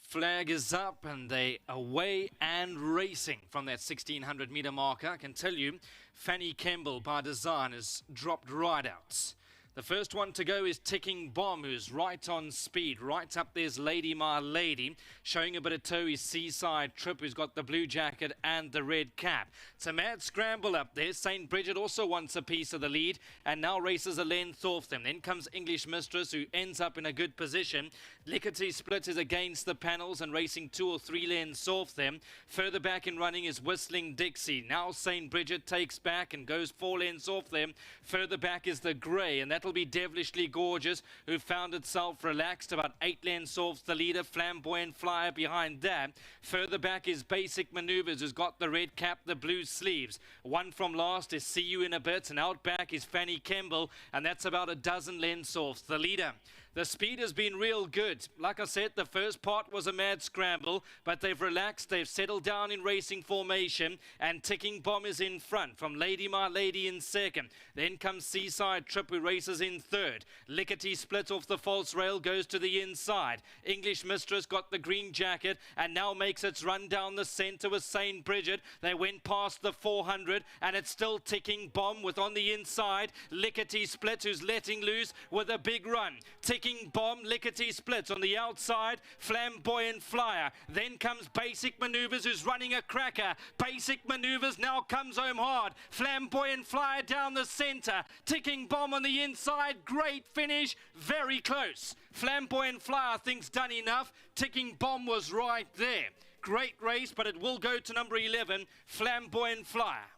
Flag is up and they away and racing from that 1600 meter marker. I can tell you, Fanny Kemble by design has dropped right out. The first one to go is Ticking Bomb, who's right on speed. Right up there's Lady My Lady, showing a bit of toe is Seaside Trip, who's got the blue jacket and the red cap. It's a mad scramble up there. St. Bridget also wants a piece of the lead and now races a length off them. Then comes English Mistress, who ends up in a good position. Lickety Split is against the panels and racing 2 or 3 lengths off them. Further back in running is Whistling Dixie. Now St. Bridget takes back and goes 4 lengths off them. Further back is the Grey, and that'll be Devilishly Gorgeous, who found itself relaxed about 8 lengths off the leader. Flamboyant Flyer behind that. Further back is Basic Maneuvers, who's got the red cap, the blue sleeves. One from last is See You in a Bit, and out back is Fanny Kemble, and that's about a dozen lengths off the leader. The speed has been real good. Like I said, the first part was a mad scramble, but they've relaxed, they've settled down in racing formation, and Ticking Bomb is in front from Lady My Lady in second. Then comes Seaside Trip, who races in third. Lickety Split off the false rail goes to the inside. English Mistress got the green jacket and now makes its run down the centre with St. Bridget. They went past the 400 and it's still Ticking Bomb with on the inside Lickety Split, who's letting loose with a big run. Ticking Bomb, Lickety Split on the outside, Flamboyant Flyer. Then comes Basic Maneuvers, who's running a cracker. Basic Maneuvers now comes home hard. Flamboyant Flyer down the centre. Ticking Bomb on the inside. Great finish, very close. Flamboyant Flyer thinks done enough. Ticking Bomb was right there. Great race, but it will go to number 11, Flamboyant Flyer.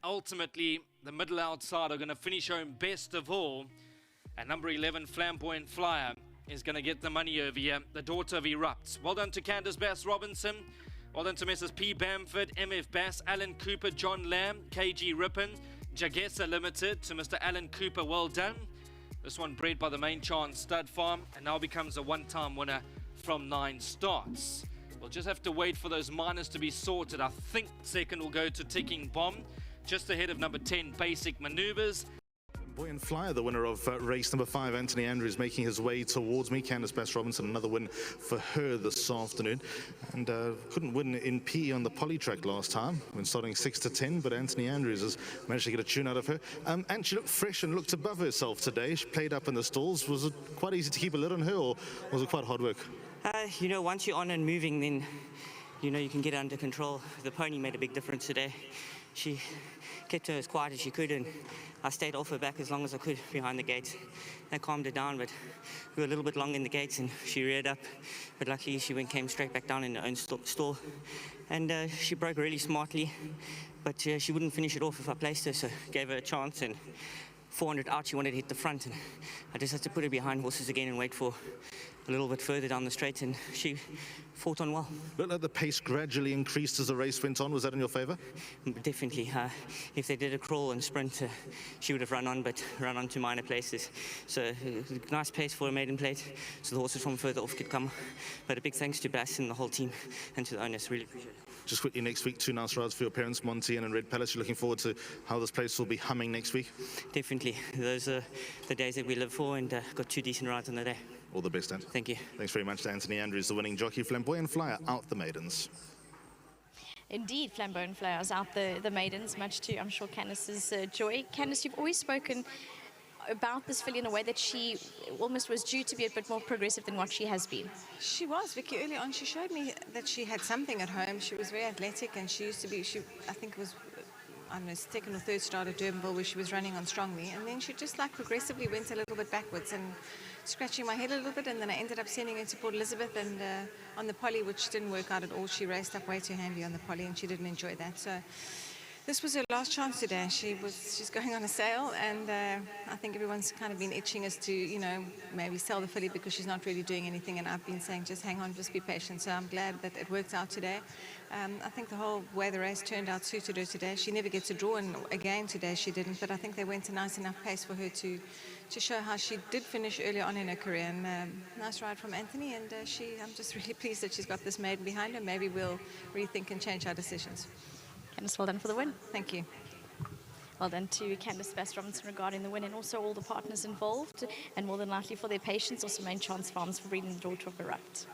Ultimately, the middle outside are going to finish home best of all. And number 11, Flamboyant Flyer, is going to get the money over here. The daughter of Erupts. Well done to Candice Bass Robinson. Well done to Messrs. P. Bamford, MF Bass, Alan Cooper, John Lamb, KG Rippon, Jagessa Limited. To Mr. Alan Cooper, well done. This one bred by the Main Chance Stud Farm and now becomes a one-time winner from 9 starts. We'll just have to wait for those minors to be sorted. I think second will go to Ticking Bomb, just ahead of number 10, Basic Maneuvers. Flamboyant Flyer, the winner of race number 5, Anthony Andrews, making his way towards me. Candice Bass Robinson, another win for her this afternoon. And couldn't win in PE on the poly track last time, when starting 6 to 10, but Anthony Andrews has managed to get a tune out of her. And she looked fresh and looked above herself today. She played up in the stalls. Was it quite easy to keep a lid on her, or was it quite hard work? You know, once you're on and moving, then, you know, you can get it under control. The pony made a big difference today. She kept her as quiet as she could, and I stayed off her back as long as I could behind the gates. That calmed her down, but we were a little bit long in the gates and she reared up. But luckily she came straight back down in her own stall. And she broke really smartly, but she wouldn't finish it off if I placed her, so gave her a chance. And 400 out, she wanted to hit the front, and I just had to put her behind horses again and wait for a little bit further down the straight, and she fought on well. Looked like the pace gradually increased as the race went on. Was that in your favour? Definitely. If they did a crawl and sprint, she would have run on, but run on to minor places. So nice pace for a maiden plate, so the horses from further off could come. But a big thanks to Bass and the whole team and to the owners. Really appreciate it. Just quickly, next week, 2 nice rides for your parents, Monty and Red Palace. You're looking forward to how this place will be humming next week? Definitely. Those are the days that we live for, and got 2 decent rides on the day. All the best, Anthony. Thank you. Thanks very much to Anthony Andrews, the winning jockey. Flamboyant Flyer out the maidens. Indeed, Flamboyant Flyer is out the maidens, much to, I'm sure, Candice's joy. Candice, you've always spoken about this filly in a way that she almost was due to be a bit more progressive than what she has been. She was, Vicky, early on. She showed me that she had something at home. She was very athletic, and she used to be, I think it was, I don't know, 2nd or 3rd start at Durbanville where she was running on strongly, and then she just like progressively went a little bit backwards and scratching my head a little bit, and then I ended up sending her to Port Elizabeth and on the poly, which didn't work out at all. She raced up way too handy on the poly and she didn't enjoy that. So this was her last chance today. She's going on a sale, and I think everyone's kind of been itching us to, you know, maybe sell the filly because she's not really doing anything, and I've been saying just hang on, just be patient. So I'm glad that it worked out today. I think the whole way the race turned out suited her today. She never gets a draw, and again today she didn't, but I think they went a nice enough pace for her to show how she did finish earlier on in her career. And nice ride from Anthony, and I'm just really pleased that she's got this maiden behind her. Maybe we'll rethink and change our decisions. Candice, well done for the win. Thank you. well done to Candice Bass-Robinson regarding the win, and also all the partners involved, and more than likely for their patients, also Main Chance Farms for breeding the daughter of Berupt.